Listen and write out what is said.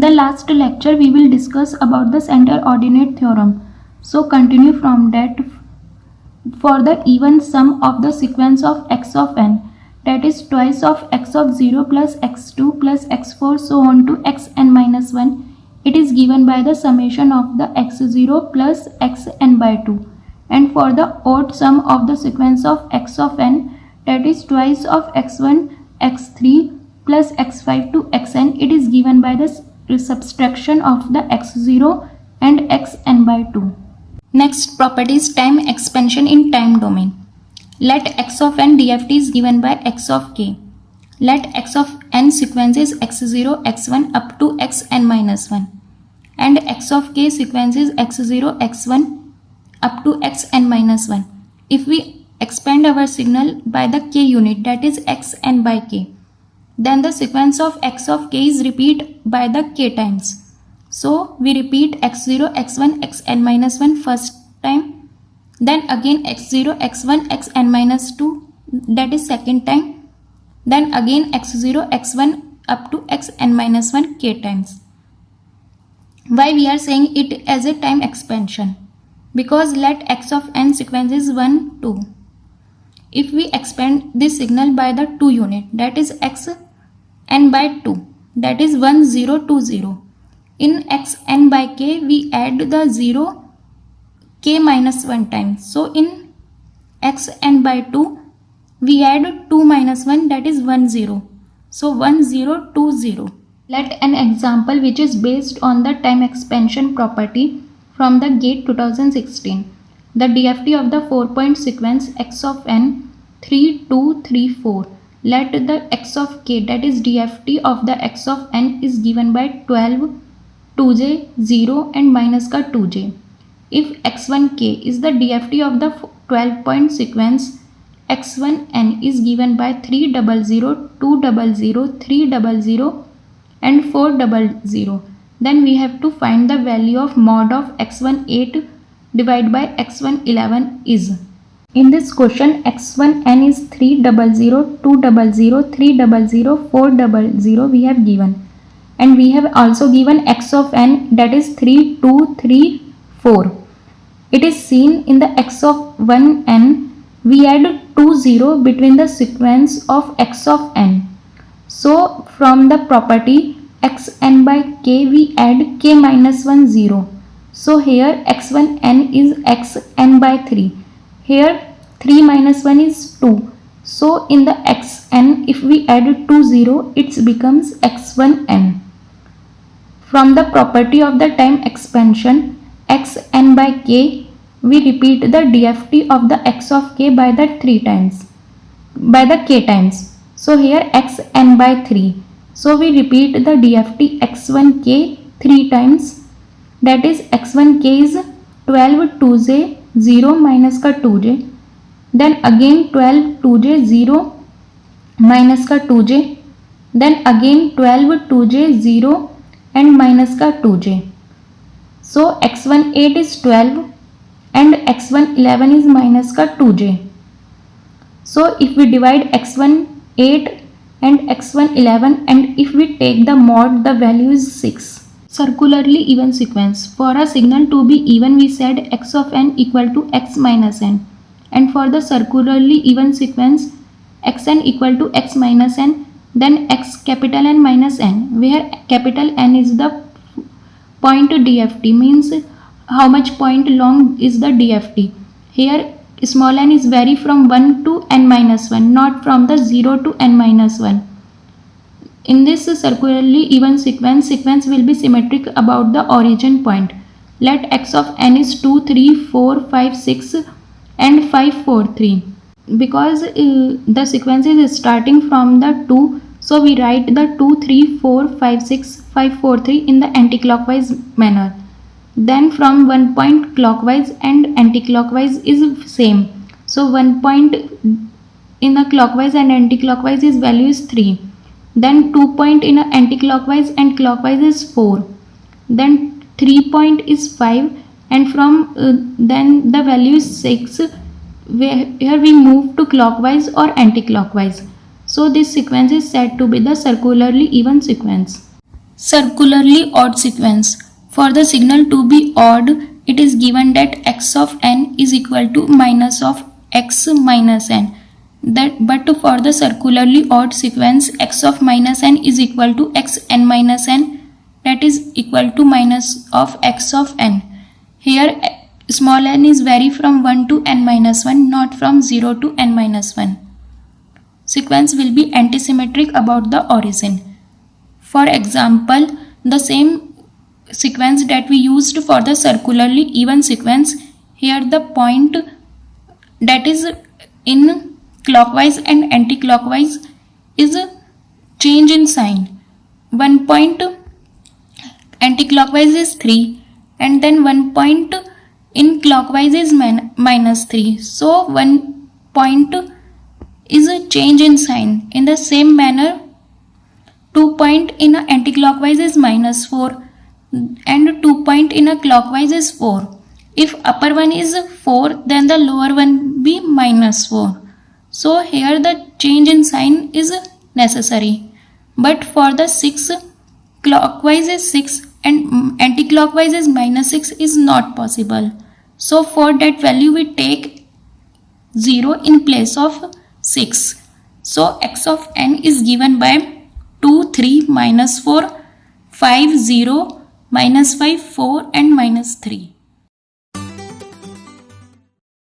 In the last lecture, we will discuss about the center ordinate theorem. So continue from that. For the even sum of the sequence of x of n, that is twice of x of 0 plus x2 plus x4 so on to xn minus 1, it is given by the summation of the x0 plus xn by 2. And for the odd sum of the sequence of x of n, that is twice of x1, x3 plus x5 to xn, it is given by the subtraction of the x0 and xn by 2. Next property is time expansion in time domain. Let x of n dft is given by x of k. Let x of n sequences x0, x1 up to xn minus 1. And x of k sequences x0, x1 up to xn minus 1. If we expand our signal by the k unit, that is xn by k, then the sequence of x of k is repeat by the k times. So we repeat x0, x1, xn minus 1 first time, then again x0, x1, xn minus 2, that is second time, then again x0, x1 up to xn minus 1 k times. Why we are saying it as a time expansion? Because let x of n sequences 1, 2. If we expand this signal by the 2 unit, that is xn by 2, that is 1, 0, 2, 0. In xn by k, we add the 0 k minus 1 times. So in xn by 2, we add 2 minus 1, that is 1, 0. So 1, 0, 2, 0. Let an example which is based on the time expansion property from the GATE 2016. The DFT of the 4-point sequence x of n 3, 2, 3, 4. Let the x of k, that is DFT of the x of n, is given by 12, 2j, 0 and minus ka 2j. If x1k is the DFT of the 12-point sequence, x1n is given by 3, 0, 2, 0, 3, 0 and 4, 0. Then we have to find the value of mod of x18 divided by x111 is. In this question, x1n is 3, 0, 2, 0, 3, 0, 4, 0 we have given. And we have also given x of n, that is 3, 2, 3, 4. It is seen in the x of 1n, we add 2, 0 between the sequence of x of n. So from the property xn by k, we add k minus 1, 0. So here x1n is xn by 3. Here 3 minus 1 is 2. So in the xn, if we add 2, 0, it becomes x1n. From the property of the time expansion xn by k, we repeat the DFT of the x of k by the k times. So here xn by 3. So we repeat the DFT x1k 3 times, that is x1k is 12, 2j, 0 minus ka 2j, then again 12, 2j, 0 minus ka 2j, then again 12, 2j, 0 and minus ka 2j. So x18 is 12 and x111 is minus ka 2j. So if we divide x18 and x111 and if we take the mod, the value is 6. Circularly even sequence. For a signal to be even, we said x of n equal to x minus n. And for the circularly even sequence, xn equal to x minus n, then x capital N minus n, where capital N is the point DFT, means how much point long is the DFT. Here small n is vary from 1 to n minus 1, not from the 0 to n minus 1. In this circularly even sequence will be symmetric about the origin point. Let x of n is 2, 3, 4, 5, 6 and 5, 4, 3. Because the sequence is starting from the 2, so we write the 2, 3, 4, 5, 6, 5, 4, 3 in the anti-clockwise manner. Then from 1 point clockwise and anti-clockwise is same. So 1 point in the clockwise and anti-clockwise is value is 3. Then 2 point in a anti-clockwise and clockwise is 4. Then 3 point is 5 and from then the value is 6. Here we move to clockwise or anti-clockwise. So this sequence is said to be the circularly even sequence. Circularly odd sequence. For the signal to be odd, it is given that x of n is equal to minus of x minus n. But for the circularly odd sequence, x of minus n is equal to x n minus n, that is equal to minus of x of n. Here small n is vary from 1 to n minus 1, not from 0 to n minus 1. Sequence will be antisymmetric about the origin. For example, the same sequence that we used for the circularly even sequence, here the point that is in clockwise and anti-clockwise is a change in sign. One point anti-clockwise is 3 and then one point in clockwise is minus 3. So one point is a change in sign. In the same manner, 2 point in a anti-clockwise is minus 4 and 2 point in a clockwise is 4. If upper one is 4, then the lower one be minus 4. So here the change in sign is necessary. But for the 6, clockwise is 6 and anti-clockwise is minus 6 is not possible. So for that value we take 0 in place of 6. So x of n is given by 2, 3, minus 4, 5, 0, minus 5, 4 and minus 3.